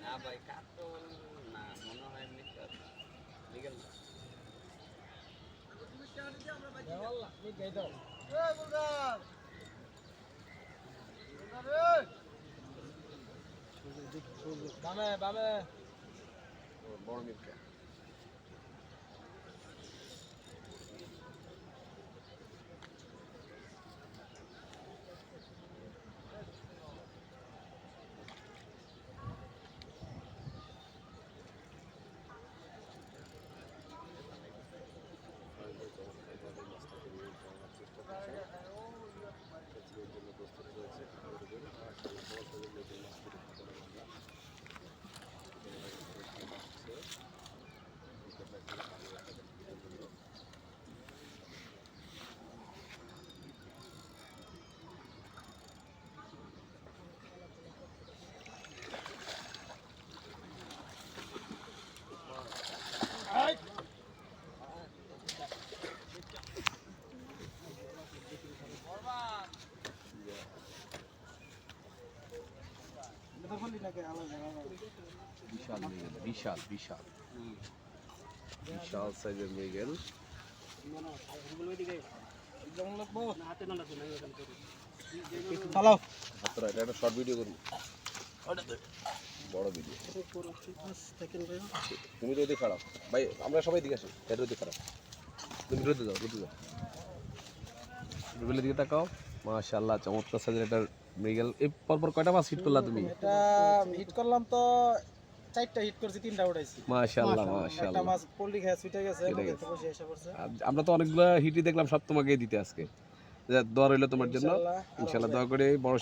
না ভাই কাতল না মনে হয় লিগেল বড় মিটকা বিশাল মৃগেল বিশাল বিশাল বিশাল সাইজের মৃগেল একটা শর্ট ভিডিও করবো বড় ভিডিও তুমি তো ওদিকে খারাপ ভাই আমরা সবাই দিকে আসি এটা ওদিকে খারাপ তুমি রোদে যাও রুবেলের দিকে তাকাও মাশাআল্লাহ চমৎকার সাইজের একটা মৃগেল এই পরপর কয়টা মাছ হিট করলা তুমি এটা হিট করলাম তো চারটা হিট করছি তিনটা উঠাইছি মাশাআল্লাহ মাশাআল্লাহ একটা মাছ পল্লি খেয়ে ছুটে গেছে বসে এসে পড়ছে আমরা তো অনেকগুলো হিটই দেখলাম সব তোমাকেই দিতে আজকে দোয়া রইল তোমার জন্য ইনশাআল্লাহ দোয়া করে বড়